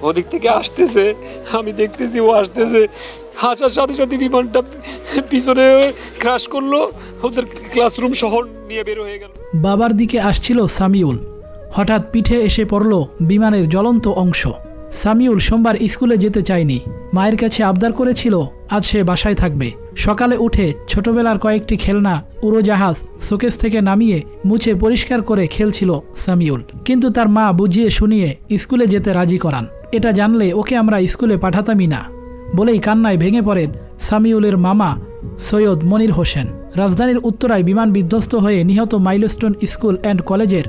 ওদিক থেকে আসতেছে, আমি দেখতেছি ও আসতেছে, আসার সাথে সাথে বিমানটা পিছনে ক্র্যাশ করলো, ওদের ক্লাসরুম শহর নিয়ে বের হয়ে গেল। বাবার দিকে আসছিল সামিউল, হঠাৎ পিঠে এসে পড়ল বিমানের জ্বলন্ত অংশ। সামিউল সোমবার স্কুলে যেতে চায়নি, মায়ের কাছে আবদার করেছিল আজ সে বাসায় থাকবে। সকালে উঠে ছোটবেলার কয়েকটি খেলনা উড়োজাহাজ শোকেস থেকে নামিয়ে মুছে পরিষ্কার করে খেলছিল সামিউল, কিন্তু তার মা বুঝিয়ে শুনিয়ে স্কুলে যেতে রাজি করান। এটা জানলে ওকে আমরা স্কুলে পাঠাতামই না বলেই কান্নায় ভেঙে পড়েন সামিউলের মামা সৈয়দ মনির হোসেন। রাজধানীর উত্তরায় বিমান বিধ্বস্ত হয়ে নিহত মাইলস্টোন স্কুল অ্যান্ড কলেজের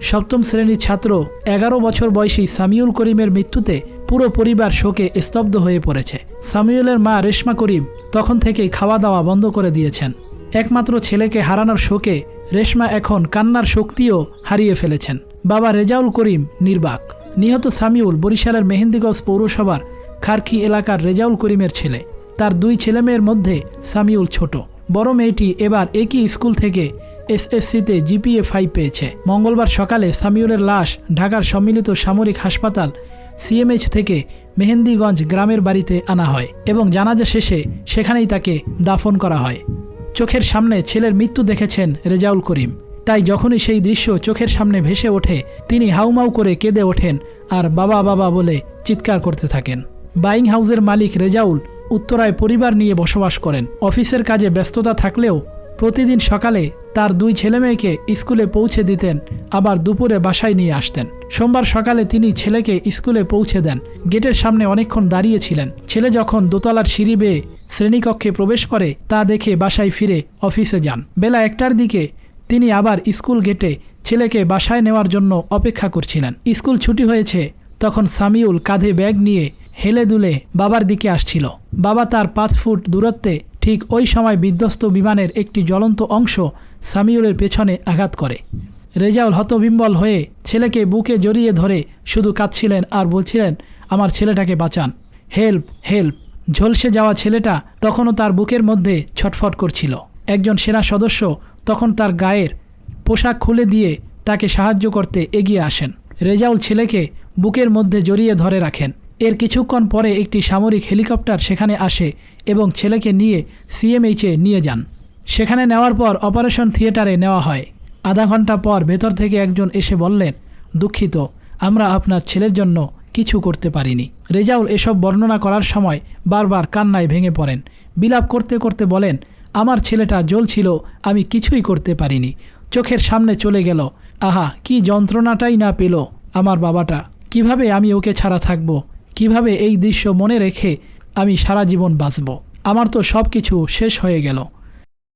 7ম শ্রেণীর ছাত্র 11 বছর বয়সী সামিউল করিমের মৃত্যুতে পুরো পরিবার শোকে স্তব্ধ হয়ে পড়েছে। সামিউলের মা রেশমা করিম তখন থেকেই খাওয়া দাওয়া বন্ধ করে দিয়েছেন। একমাত্র ছেলেকে হারানোর শোকে রেশমা এখন কান্নার শক্তিও হারিয়ে ফেলেছেন। বাবা রেজাউল করিম নির্বাক। নিহত সামিউল বরিশালের মেহেন্দিগঞ্জ পৌরসভার খারকি এলাকার রেজাউল করিমের ছেলে। তার 2 ছেলেমেয়ের মধ্যে সামিউল ছোট। বড় মেয়েটি এবার একই স্কুল থেকে এসএসসিতে জিপিএ 5 পেয়েছে। মঙ্গলবার সকালে সামিউলের লাশ ঢাকার সম্মিলিত সামরিক হাসপাতাল সিএমএইচ থেকে মেহেন্দিগঞ্জ গ্রামের বাড়িতে আনা হয় এবং জানাজা শেষে সেখানেই তাকে দাফন করা হয়। চোখের সামনে ছেলের মৃত্যু দেখেছেন রেজাউল করিম, তাই যখনই সেই দৃশ্য চোখের সামনে ভেসে ওঠে তিনি হাউমাউ করে কেঁদে ওঠেন আর বাবা বাবা বলে চিৎকার করতে থাকেন। বাইং হাউসের মালিক রেজাউল উত্তরায় পরিবার নিয়ে বসবাস করেন। অফিসের কাজে ব্যস্ততা থাকলেও প্রতিদিন সকালে তার 2 ছেলেমেয়েকে স্কুলে পৌঁছে দিতেন, আবার দুপুরে বাসায় নিয়ে আসতেন। সোমবার সকালে তিনি ছেলেকে স্কুলে পৌঁছে দেন। গেটের সামনে অনেকক্ষণ দাঁড়িয়েছিলেন। ছেলে যখন দোতলার সিঁড়ি বেয়ে শ্রেণীকক্ষে প্রবেশ করে তা দেখে বাসায় ফিরে অফিসে যান। বেলা 1টার দিকে তিনি আবার স্কুল গেটে ছেলেকে বাসায় নেওয়ার জন্য অপেক্ষা করছিলেন। স্কুল ছুটি হয়েছে তখন সামিউল কাঁধে ব্যাগ নিয়ে হেলে দুলে বাবার দিকে আসছিল। বাবা তার 5 ফুট দূরত্বে। ঠিক ওই সময় বিধ্বস্ত বিমানের একটি জ্বলন্ত অংশ সামিউলের পেছনে আঘাত করে। রেজাউল হতবিম্বল হয়ে ছেলেকে বুকে জড়িয়ে ধরে শুধু কাঁদছিলেন আর বলছিলেন, আমার ছেলেটাকে বাঁচান, হেল্প হেল্প। ঝলসে যাওয়া ছেলেটা তখনও তার বুকের মধ্যে ছটফট করছিল। একজন সেনা সদস্য তখন তার গায়ের পোশাক খুলে দিয়ে তাকে সাহায্য করতে এগিয়ে আসেন। রেজাউল ছেলেকে বুকের মধ্যে জড়িয়ে ধরে রাখেন। এর কিছুক্ষণ পরে একটি সামরিক হেলিকপ্টার সেখানে আসে এবং ছেলেকে নিয়ে সিএমএইচে নিয়ে যান। সেখানে নেওয়ার পর অপারেশন থিয়েটারে নেওয়া হয়। আধা ঘন্টা পর ভেতর থেকে একজন এসে বললেন, দুঃখিত, আমরা আপনার ছেলের জন্য কিছু করতে পারিনি। রেজাউল এসব বর্ণনা করার সময় বারবার কান্নায় ভেঙে পড়েন। বিলাপ করতে করতে বলেন, আমার ছেলেটা জ্বলছিল, আমি কিছুই করতে পারিনি, চোখের সামনে চলে গেল, আহা কি যন্ত্রণাটাই না পেল আমার বাবাটা। কিভাবে আমি ওকে ছাড়া থাকব, কিভাবে এই দৃশ্য মনে রেখে আমি সারা জীবন বাঁচব। আমার তো সব কিছু শেষ হয়ে গেল।